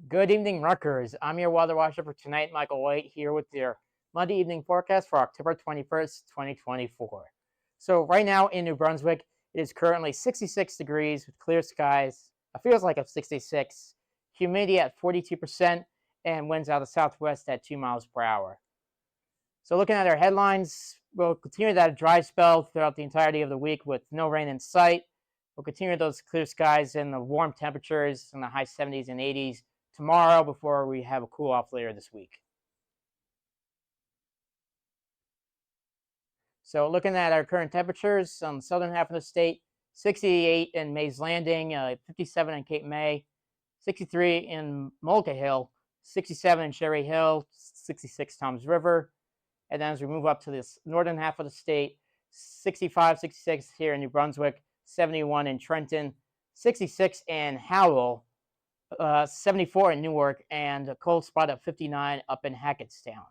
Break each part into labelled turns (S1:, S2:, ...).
S1: Good evening, Rutgers. I'm your weather watcher for tonight, Michael White, here with your Monday evening forecast for October 21st, 2024. So right now in New Brunswick, it is currently 66 degrees with clear skies. It feels like a 66, humidity at 42%, and winds out of the southwest at 2 miles per hour. So looking at our headlines, we'll continue that dry spell throughout the entirety of the week with no rain in sight. We'll continue those clear skies and the warm temperatures in the high 70s and 80s tomorrow before we have a cool off later this week. So looking at our current temperatures on the southern half of the state, 68 in Mays Landing, 57 in Cape May, 63 in Mullica Hill, 67 in Cherry Hill, 66 Toms River. And then as we move up to this northern half of the state, 65, 66 here in New Brunswick, 71 in Trenton, 66 in Howell, 74 in Newark, and a cold spot of 59 up in Hackettstown.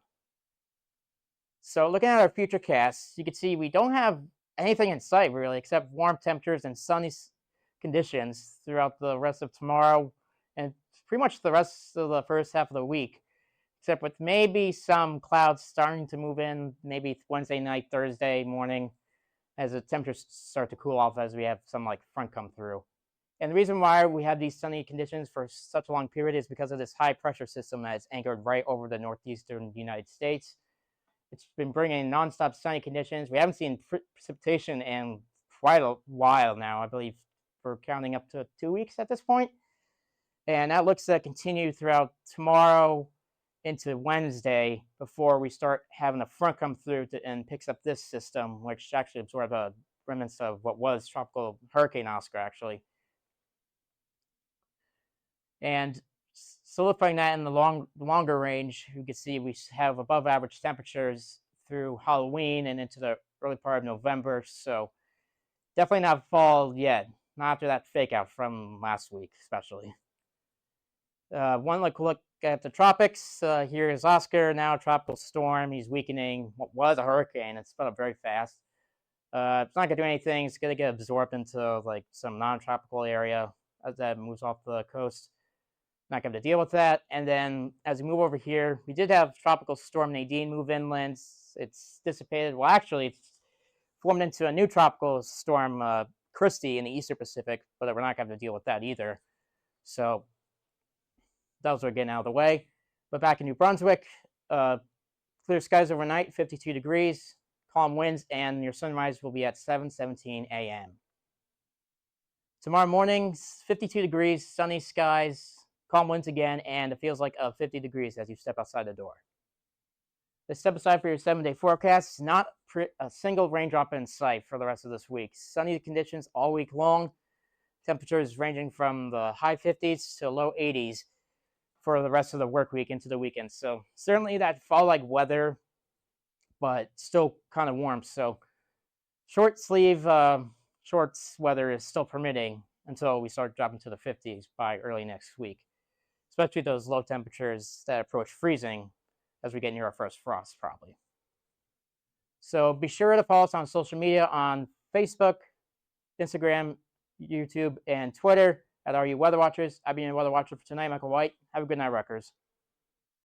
S1: So looking at our future casts, you can see we don't have anything in sight really except warm temperatures and sunny conditions throughout the rest of tomorrow and pretty much the rest of the first half of the week, except with maybe some clouds starting to move in maybe Wednesday night, Thursday morning, as the temperatures start to cool off as we have some like front come through. And the reason why we have these sunny conditions for such a long period is because of this high pressure system that is anchored right over the northeastern United States. It's been bringing nonstop sunny conditions. We haven't seen precipitation in quite a while now. I believe we're counting up to 2 weeks at this point. And that looks to continue throughout tomorrow into Wednesday before we start having a front come through and picks up this system, which actually absorbed the remnants of what was Tropical Hurricane Oscar, actually. And solidifying that in the longer range, you can see we have above average temperatures through Halloween and into the early part of November. So definitely not fall yet, not after that fake out from last week, especially. One look at the tropics. Here is Oscar, now a tropical storm. He's weakening. What was a hurricane? It's sped up very fast. It's not gonna do anything. It's gonna get absorbed into like some non-tropical area as that moves off the coast. Not going to deal with that. And then as we move over here, we did have Tropical Storm Nadine move inland. It's dissipated. Well, actually, it's formed into a new tropical storm, Christy, in the Eastern Pacific, but we're not going to deal with that either. So those are getting out of the way. But back in New Brunswick, clear skies overnight, 52 degrees, calm winds, and your sunrise will be at 7:17 a.m. Tomorrow morning, 52 degrees, sunny skies, calm winds again, and it feels like 50 degrees as you step outside the door. Let's step aside for your 7-day forecast. Not a single raindrop in sight for the rest of this week. Sunny conditions all week long. Temperatures ranging from the high 50s to low 80s for the rest of the work week into the weekend. So certainly that fall-like weather, but still kind of warm. So short sleeve shorts weather is still permitting until we start dropping to the 50s by early next week, especially those low temperatures that approach freezing as we get near our first frost, probably. So be sure to follow us on social media on Facebook, Instagram, YouTube, and Twitter at RU Weather Watchers. I've been your Weather Watcher for tonight, Michael White. Have a good night, Rutgers.